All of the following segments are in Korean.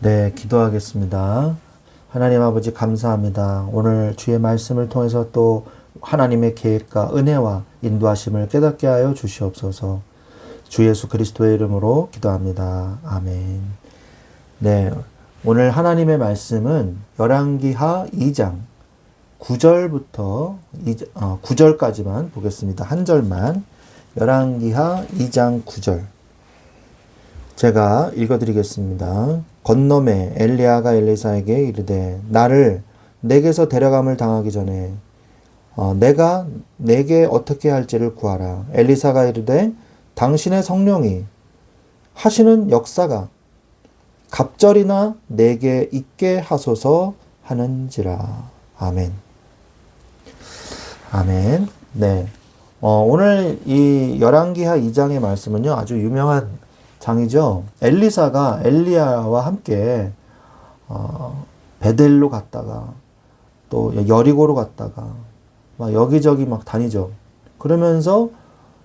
네, 기도하겠습니다. 하나님 아버지 감사합니다. 오늘 주의 말씀을 통해서 또 하나님의 계획과 은혜와 인도하심을 깨닫게 하여 주시옵소서. 주 예수 그리스도의 이름으로 기도합니다. 아멘. 네, 오늘 하나님의 말씀은 열왕기하 2장 9절부터 9절까지만 보겠습니다. 한 절만. 열왕기하 2장 9절. 제가 읽어드리겠습니다. 건너매 엘리야가 엘리사에게 이르되 나를 내게서 데려감을 당하기 전에 내가 내게 어떻게 할지를 구하라. 엘리사가 이르되 당신의 성령이 하시는 역사가 갑절이나 내게 있게 하소서 하는지라. 아멘. 아멘. 네. 오늘 이 열왕기하 2장의 말씀은요, 아주 유명한 장이죠. 엘리사가 엘리야와 함께 베델로 갔다가 또 여리고로 갔다가 막 여기저기 막 다니죠. 그러면서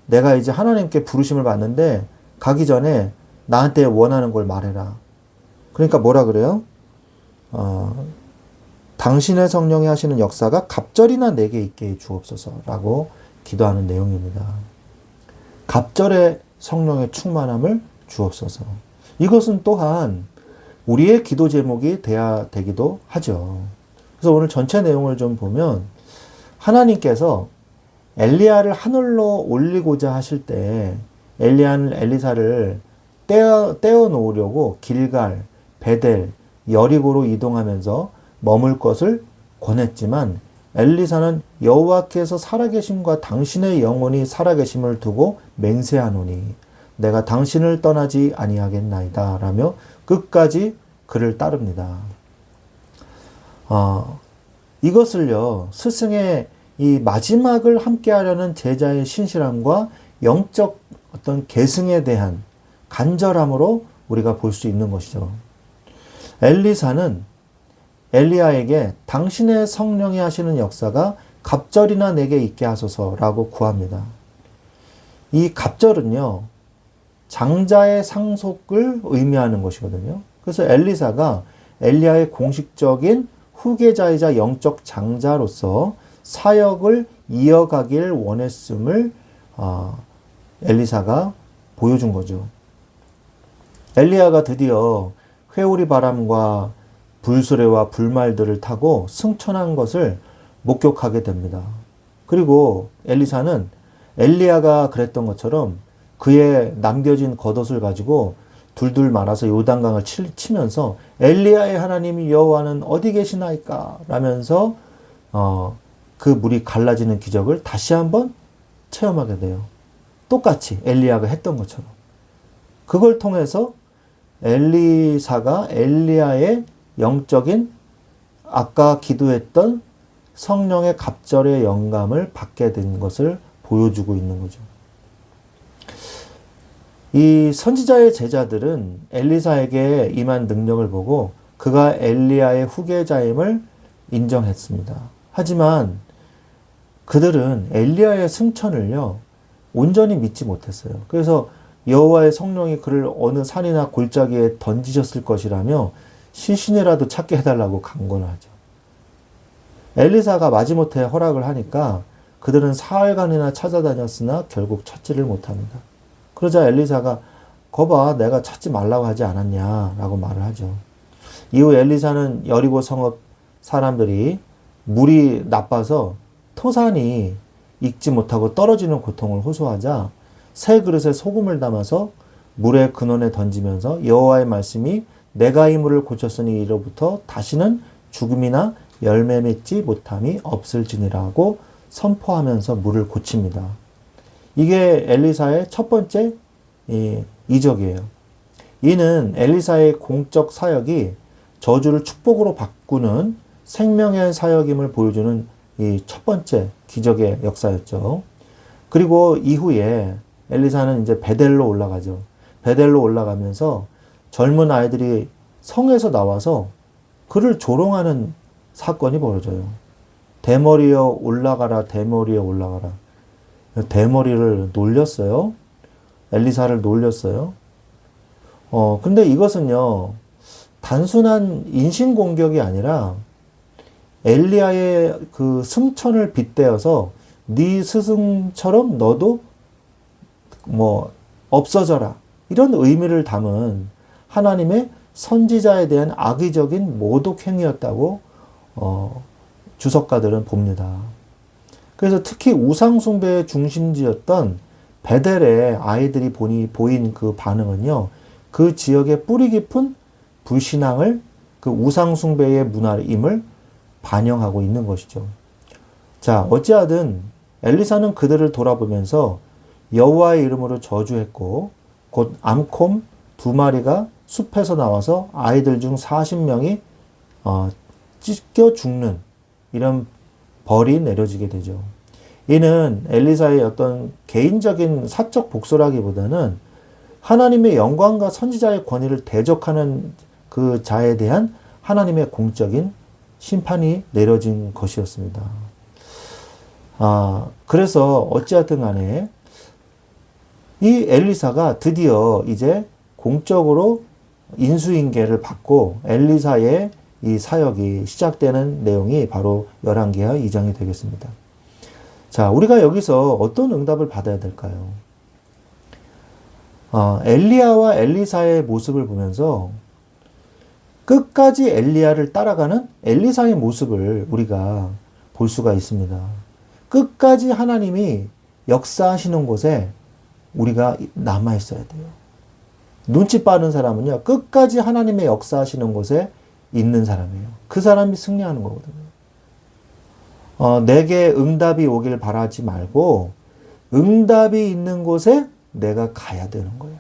내가 이제 하나님께 부르심을 받는데 가기 전에 나한테 원하는 걸 말해라. 그러니까 뭐라 그래요? 당신의 성령이 하시는 역사가 갑절이나 내게 있게 해 주옵소서라고 기도하는 내용입니다. 갑절의 성령의 충만함을 주옵소서. 이것은 또한 우리의 기도 제목이 돼야 되기도 하죠. 그래서 오늘 전체 내용을 좀 보면 하나님께서 엘리야를 하늘로 올리고자 하실 때 엘리야는 엘리사를 떼어 놓으려고 길갈, 베델, 여리고로 이동하면서 머물 것을 권했지만 엘리사는 여호와께서 살아계심과 당신의 영혼이 살아계심을 두고 맹세하노니 내가 당신을 떠나지 아니하겠나이다 라며 끝까지 그를 따릅니다. 이것을요, 스승의 이 마지막을 함께하려는 제자의 신실함과 영적 어떤 계승에 대한 간절함으로 우리가 볼 수 있는 것이죠. 엘리사는 엘리야에게 당신의 성령이 하시는 역사가 갑절이나 내게 있게 하소서라고 구합니다. 이 갑절은요, 장자의 상속을 의미하는 것이거든요. 그래서 엘리사가 엘리야의 공식적인 후계자이자 영적 장자로서 사역을 이어가길 원했음을 엘리사가 보여준 거죠. 엘리야가 드디어 회오리 바람과 불수레와 불말들을 타고 승천한 것을 목격하게 됩니다. 그리고 엘리사는 엘리야가 그랬던 것처럼 그의 남겨진 겉옷을 가지고 둘둘 말아서 요단강을 치면서 엘리야의 하나님 여호와는 어디 계시나이까 라면서 그 물이 갈라지는 기적을 다시 한번 체험하게 돼요. 똑같이 엘리야가 했던 것처럼. 그걸 통해서 엘리사가 엘리야의 영적인 아까 기도했던 성령의 갑절의 영감을 받게 된 것을 보여주고 있는 거죠. 이 선지자의 제자들은 엘리사에게 임한 능력을 보고 그가 엘리야의 후계자임을 인정했습니다. 하지만 그들은 엘리야의 승천을요, 온전히 믿지 못했어요. 그래서 여호와의 성령이 그를 어느 산이나 골짜기에 던지셨을 것이라며 시신이라도 찾게 해달라고 강권을 하죠. 엘리사가 마지못해 허락을 하니까 그들은 사흘간이나 찾아다녔으나 결국 찾지를 못합니다. 그러자 엘리사가 거봐 내가 찾지 말라고 하지 않았냐라고 말을 하죠. 이후 엘리사는 여리고 성읍 사람들이 물이 나빠서 토산이 익지 못하고 떨어지는 고통을 호소하자 새 그릇에 소금을 담아서 물의 근원에 던지면서 여호와의 말씀이 내가 이 물을 고쳤으니 이로부터 다시는 죽음이나 열매 맺지 못함이 없을지니라고 선포하면서 물을 고칩니다. 이게 엘리사의 첫 번째 이적이에요. 이는 엘리사의 공적 사역이 저주를 축복으로 바꾸는 생명의 사역임을 보여주는 이 첫 번째 기적의 역사였죠. 그리고 이후에 엘리사는 이제 베델로 올라가죠. 베델로 올라가면서 젊은 아이들이 성에서 나와서 그를 조롱하는 사건이 벌어져요. 대머리여 올라가라, 대머리여 올라가라. 대머리를 놀렸어요. 엘리사를 놀렸어요. 근데 이것은요, 단순한 인신공격이 아니라 엘리야의 그 승천을 빗대어서 네 스승처럼 너도 뭐 없어져라, 이런 의미를 담은 하나님의 선지자에 대한 악의적인 모독 행위였다고 주석가들은 봅니다. 그래서 특히 우상숭배의 중심지였던 베델의 아이들이 보인 그 반응은요, 그 지역의 뿌리 깊은 불신앙을, 그 우상숭배의 문화임을 반영하고 있는 것이죠. 자, 어찌하든 엘리사는 그들을 돌아보면서 여호와의 이름으로 저주했고, 곧 암콤 2마리가 숲에서 나와서 아이들 중 40명이 찢겨 죽는 이런 벌이 내려지게 되죠. 이는 엘리사의 어떤 개인적인 사적 복수라기보다는 하나님의 영광과 선지자의 권위를 대적하는 그 자에 대한 하나님의 공적인 심판이 내려진 것이었습니다. 그래서 어찌하든 간에 이 엘리사가 드디어 이제 공적으로 인수인계를 받고 엘리사의 이 사역이 시작되는 내용이 바로 열왕기하 2장이 되겠습니다. 자, 우리가 여기서 어떤 응답을 받아야 될까요? 엘리야와 엘리사의 모습을 보면서 끝까지 엘리야를 따라가는 엘리사의 모습을 우리가 볼 수가 있습니다. 끝까지 하나님이 역사하시는 곳에 우리가 남아있어야 돼요. 눈치 빠른 사람은요, 끝까지 하나님의 역사하시는 곳에 있는 사람이에요. 그 사람이 승리하는 거거든요. 내게 응답이 오길 바라지 말고 응답이 있는 곳에 내가 가야 되는 거예요.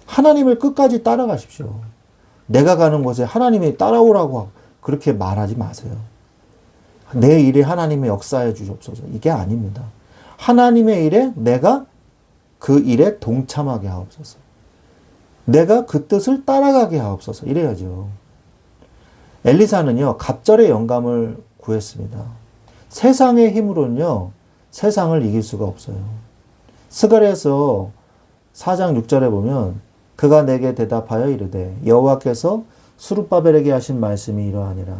하나님을 끝까지 따라가십시오. 내가 가는 곳에 하나님이 따라오라고 그렇게 말하지 마세요. 내 일에 하나님의 역사해 주시옵소서. 이게 아닙니다. 하나님의 일에 내가 그 일에 동참하게 하옵소서. 내가 그 뜻을 따라가게 하옵소서. 이래야죠. 엘리사는요, 갑절의 영감을 구했습니다. 세상의 힘으로는요, 세상을 이길 수가 없어요. 스가랴서 4장 6절에 보면 그가 내게 대답하여 이르되 여호와께서 스룹바벨에게 하신 말씀이 이러하니라.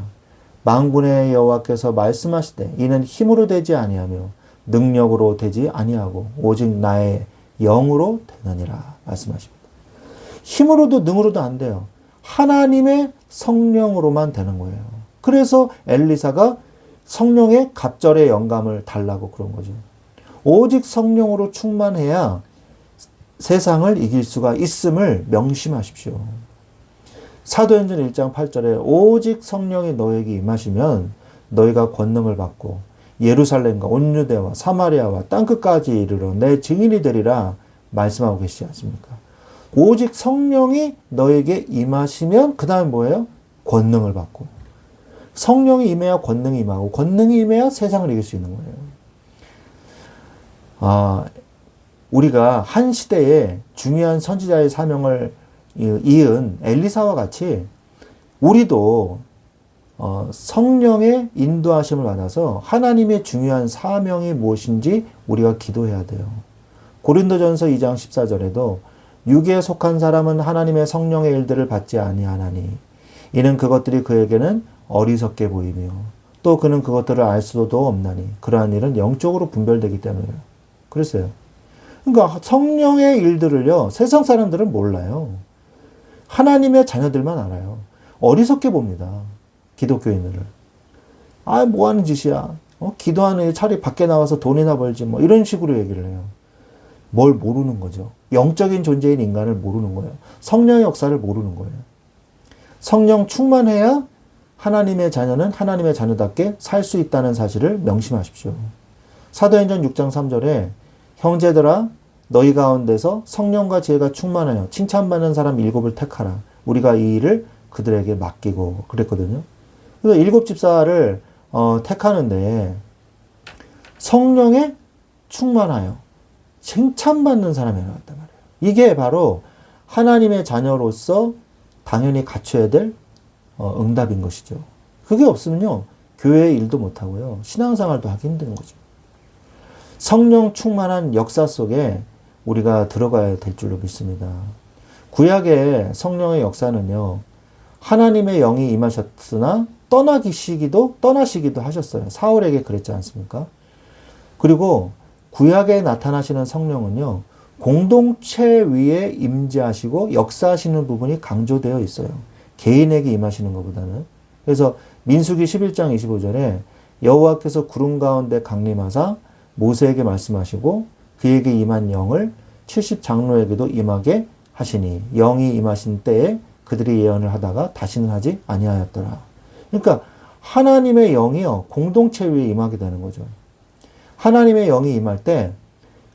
만군의 여호와께서 말씀하시되 이는 힘으로 되지 아니하며 능력으로 되지 아니하고 오직 나의 영으로 되느니라 말씀하십니다. 힘으로도 능으로도 안 돼요. 하나님의 성령으로만 되는 거예요. 그래서 엘리사가 성령의 갑절의 영감을 달라고 그런 거죠. 오직 성령으로 충만해야 세상을 이길 수가 있음을 명심하십시오. 사도행전 1장 8절에 오직 성령이 너에게 임하시면 너희가 권능을 받고 예루살렘과 온 유대와 사마리아와 땅끝까지 이르러 내 증인이 되리라 말씀하고 계시지 않습니까? 오직 성령이 너에게 임하시면 그 다음에 뭐예요? 권능을 받고. 성령이 임해야 권능이 임하고 권능이 임해야 세상을 이길 수 있는 거예요. 우리가 한 시대에 중요한 선지자의 사명을 이은 엘리사와 같이 우리도 성령의 인도하심을 받아서 하나님의 중요한 사명이 무엇인지 우리가 기도해야 돼요. 고린도전서 2장 14절에도 육에 속한 사람은 하나님의 성령의 일들을 받지 아니하나니 이는 그것들이 그에게는 어리석게 보이며 또 그는 그것들을 알 수도 없나니 그러한 일은 영적으로 분별되기 때문이에요. 그랬어요. 그러니까 성령의 일들을요, 세상 사람들은 몰라요. 하나님의 자녀들만 알아요. 어리석게 봅니다. 기독교인들을. 뭐 하는 짓이야. 기도하는 차라리 밖에 나가서 돈이나 벌지 뭐 이런 식으로 얘기를 해요. 뭘 모르는 거죠. 영적인 존재인 인간을 모르는 거예요. 성령의 역사를 모르는 거예요. 성령 충만해야 하나님의 자녀는 하나님의 자녀답게 살 수 있다는 사실을 명심하십시오. 사도행전 6장 3절에 형제들아 너희 가운데서 성령과 지혜가 충만하여 칭찬받는 사람 7을 택하라. 우리가 이 일을 그들에게 맡기고 그랬거든요. 그래서 7 집사를 택하는데 성령에 충만하여 칭찬받는 사람이 나왔단 말이에요. 이게 바로 하나님의 자녀로서 당연히 갖춰야 될 응답인 것이죠. 그게 없으면요, 교회 일도 못하고요, 신앙생활도 하기 힘든 거죠. 성령 충만한 역사 속에 우리가 들어가야 될 줄로 믿습니다. 구약의 성령의 역사는요, 하나님의 영이 임하셨으나 떠나시기도 하셨어요. 사울에게 그랬지 않습니까? 그리고 구약에 나타나시는 성령은요, 공동체 위에 임재하시고 역사하시는 부분이 강조되어 있어요. 개인에게 임하시는 것보다는. 그래서 민수기 11장 25절에 여호와께서 구름 가운데 강림하사 모세에게 말씀하시고 그에게 임한 영을 70장로에게도 임하게 하시니 영이 임하신 때에 그들이 예언을 하다가 다시는 하지 아니하였더라. 그러니까 하나님의 영이요, 공동체 위에 임하게 되는 거죠. 하나님의 영이 임할 때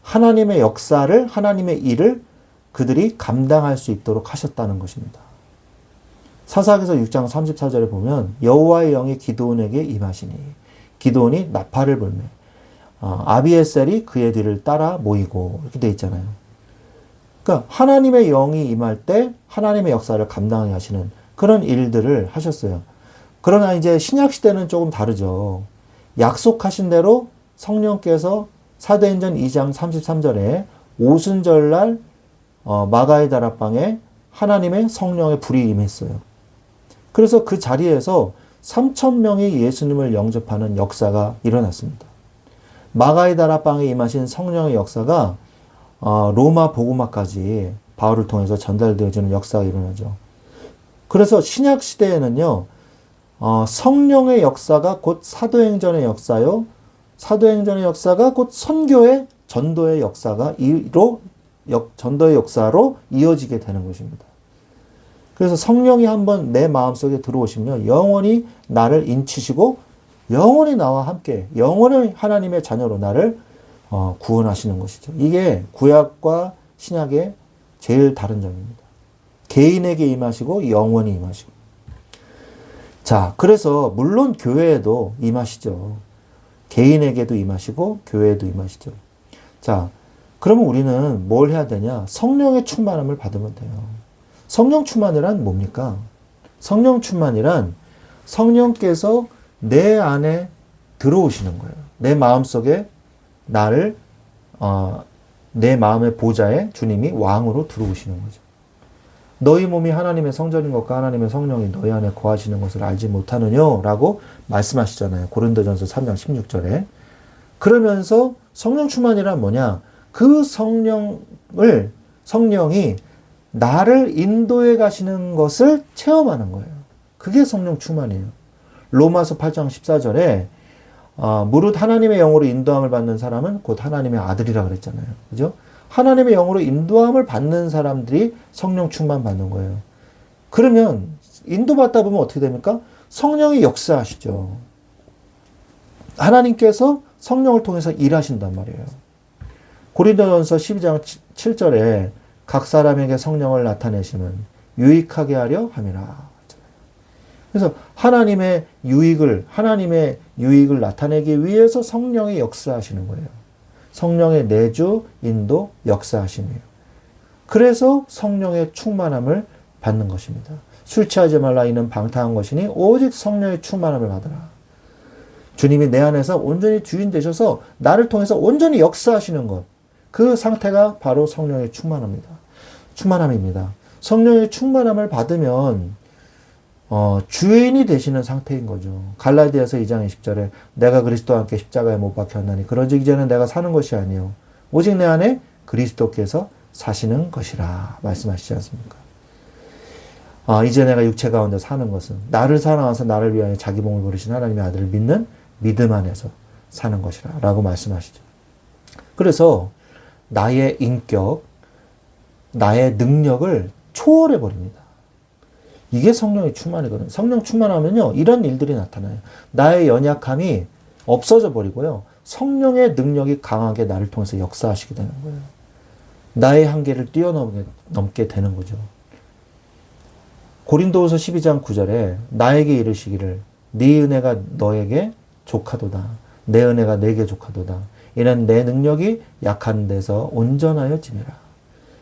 하나님의 역사를, 하나님의 일을 그들이 감당할 수 있도록 하셨다는 것입니다. 사사기서 6장 34절에 보면 여호와의 영이 기드온에게 임하시니 기드온이 나팔을 불매 아비에셀이 그의 뒤를 따라 모이고 이렇게 되어 있잖아요. 그러니까 하나님의 영이 임할 때 하나님의 역사를 감당하게 하시는 그런 일들을 하셨어요. 그러나 이제 신약시대는 조금 다르죠. 약속하신 대로 성령께서 사도행전 2장 33절에 오순절날 마가의 다락방에 하나님의 성령의 불이 임했어요. 그래서 그 자리에서 3,000명이 예수님을 영접하는 역사가 일어났습니다. 마가의 다락방에 임하신 성령의 역사가 로마 복음화까지 바울을 통해서 전달되어지는 역사가 일어나죠. 그래서 신약 시대에는요, 성령의 역사가 곧 사도행전의 역사요, 사도행전의 역사가 곧 선교의 전도의 전도의 역사로 이어지게 되는 것입니다. 그래서 성령이 한번 내 마음속에 들어오시면 영원히 나를 인치시고 영원히 나와 함께 영원히 하나님의 자녀로 나를 구원하시는 것이죠. 이게 구약과 신약의 제일 다른 점입니다. 개인에게 임하시고 영원히 임하시고. 자, 그래서 물론 교회에도 임하시죠. 개인에게도 임하시고 교회에도 임하시죠. 자, 그러면 우리는 뭘 해야 되냐? 성령의 충만함을 받으면 돼요. 성령 충만이란 뭡니까? 성령 충만이란 성령께서 내 안에 들어오시는 거예요. 내 마음속에 나를 내 마음의 보좌에 주님이 왕으로 들어오시는 거죠. 너희 몸이 하나님의 성전인 것과 하나님의 성령이 너희 안에 거하시는 것을 알지 못하느뇨? 라고 말씀하시잖아요. 고린도전서 3장 16절에. 그러면서 성령 충만이란 뭐냐? 그 성령이 나를 인도해 가시는 것을 체험하는 거예요. 그게 성령 충만이에요. 로마서 8장 14절에 무릇 하나님의 영으로 인도함을 받는 사람은 곧 하나님의 아들이라 그랬잖아요. 그죠? 하나님의 영으로 인도함을 받는 사람들이 성령 충만 받는 거예요. 그러면 인도받다 보면 어떻게 됩니까? 성령이 역사하시죠. 하나님께서 성령을 통해서 일하신단 말이에요. 고린도전서 12장 7절에 각 사람에게 성령을 나타내심은 유익하게 하려 함이라. 그래서 하나님의 유익을 나타내기 위해서 성령이 역사하시는 거예요. 성령의 내주, 인도, 역사하심이에요. 그래서 성령의 충만함을 받는 것입니다. 술 취하지 말라 이는 방탕한 것이니 오직 성령의 충만함을 받으라. 주님이 내 안에서 온전히 주인 되셔서 나를 통해서 온전히 역사하시는 것. 그 상태가 바로 성령의 충만함입니다. 성령의 충만함을 받으면 주인이 되시는 상태인 거죠. 갈라디아서 2장 20절에 내가 그리스도와 함께 십자가에 못 박혔나니 그런즉 이제는 내가 사는 것이 아니요 오직 내 안에 그리스도께서 사시는 것이라 말씀하시지 않습니까? 이제 내가 육체 가운데 사는 것은 나를 사랑하사 나를 위하여 자기 몸을 버리신 하나님의 아들을 믿는 믿음 안에서 사는 것이라 라고 말씀하시죠. 그래서 나의 인격, 나의 능력을 초월해 버립니다. 이게 성령의 충만이거든요. 성령 충만하면요, 이런 일들이 나타나요. 나의 연약함이 없어져 버리고요. 성령의 능력이 강하게 나를 통해서 역사하시게 되는 거예요. 나의 한계를 뛰어넘게 되는 거죠. 고린도후서 12장 9절에 나에게 이르시기를 네 은혜가 너에게 족하도다. 내 은혜가 내게 족하도다. 이는 내 능력이 약한 데서 온전하여 지니라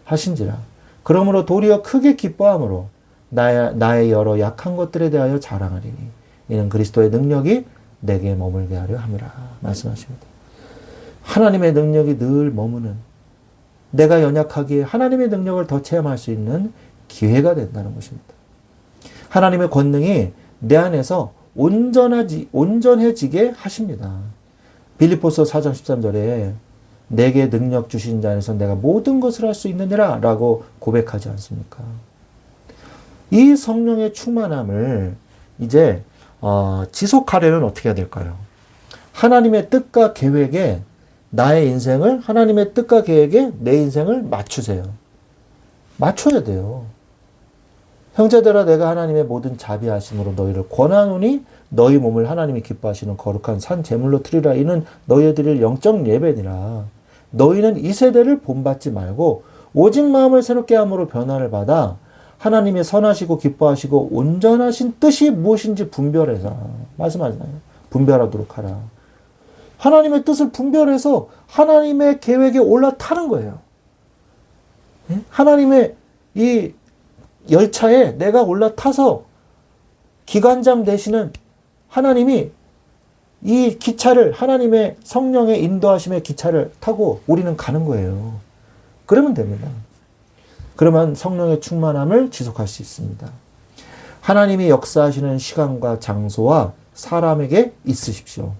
하신지라. 그러므로 도리어 크게 기뻐함으로 나의 여러 약한 것들에 대하여 자랑하리니 이는 그리스도의 능력이 내게 머물게 하려 함이라 말씀하십니다. 하나님의 능력이 늘 머무는, 내가 연약하기에 하나님의 능력을 더 체험할 수 있는 기회가 된다는 것입니다. 하나님의 권능이 내 안에서 온전해지게 하십니다. 빌립보서 4장 13절에 내게 능력 주신 자 안에서 내가 모든 것을 할 수 있느니라 라고 고백하지 않습니까? 이 성령의 충만함을 이제 지속하려면 어떻게 해야 될까요? 하나님의 뜻과 계획에 나의 인생을 하나님의 뜻과 계획에 내 인생을 맞추세요. 맞춰야 돼요. 형제들아 내가 하나님의 모든 자비하심으로 너희를 권하노니 너희 몸을 하나님이 기뻐하시는 거룩한 산 제물로 드리라. 이는 너희의 드릴 영적 예배니라. 너희는 이 세대를 본받지 말고 오직 마음을 새롭게 함으로 변화를 받아 하나님의 선하시고 기뻐하시고 온전하신 뜻이 무엇인지 분별해서 말씀하잖아요. 분별하도록 하라. 하나님의 뜻을 분별해서 하나님의 계획에 올라타는 거예요. 하나님의 이 열차에 내가 올라타서 기관장 되시는 하나님이 이 기차를 하나님의 성령의 인도하심의 기차를 타고 우리는 가는 거예요. 그러면 됩니다. 그러면 성령의 충만함을 지속할 수 있습니다. 하나님이 역사하시는 시간과 장소와 사람에게 있으십시오.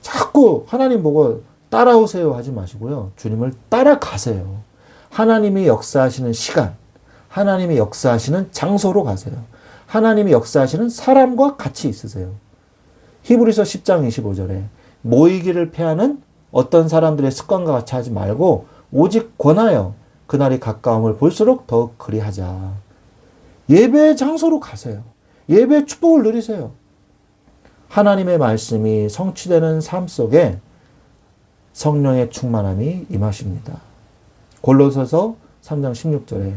자꾸 하나님 보고 따라오세요 하지 마시고요. 주님을 따라가세요. 하나님이 역사하시는 시간, 하나님이 역사하시는 장소로 가세요. 하나님이 역사하시는 사람과 같이 있으세요. 히브리서 10장 25절에 모이기를 패하는 어떤 사람들의 습관과 같이 하지 말고 오직 권하여 그날이 가까움을 볼수록 더욱 그리하자. 예배의 장소로 가세요. 예배의 축복을 누리세요. 하나님의 말씀이 성취되는 삶 속에 성령의 충만함이 임하십니다. 골로새서 3장 16절에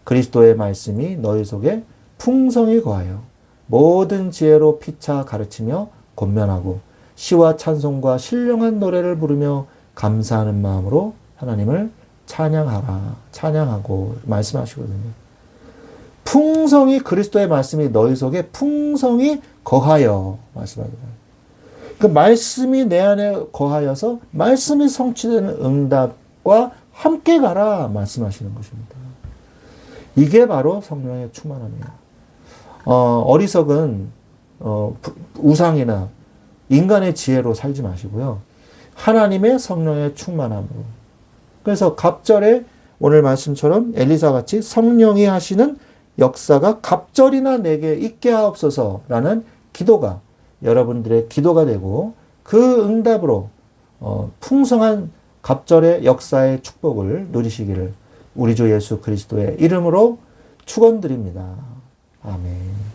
그리스도의 말씀이 너희 속에 풍성히 거하여 모든 지혜로 피차 가르치며 권면하고 시와 찬송과 신령한 노래를 부르며 감사하는 마음으로 하나님을 찬양하고 말씀하시거든요. 풍성히 그리스도의 말씀이 너희 속에 풍성히 거하여 말씀하잖아요. 그 말씀이 내 안에 거하여서 말씀이 성취되는 응답과 함께 가라 말씀하시는 것입니다. 이게 바로 성령의 충만함이에요. 어리석은 우상이나 인간의 지혜로 살지 마시고요. 하나님의 성령의 충만함으로. 그래서 갑절에 오늘 말씀처럼 엘리사같이 성령이 하시는 역사가 갑절이나 내게 있게 하옵소서라는 기도가 여러분들의 기도가 되고 그 응답으로 풍성한 갑절의 역사의 축복을 누리시기를 우리 주 예수 그리스도의 이름으로 축원드립니다. 아멘.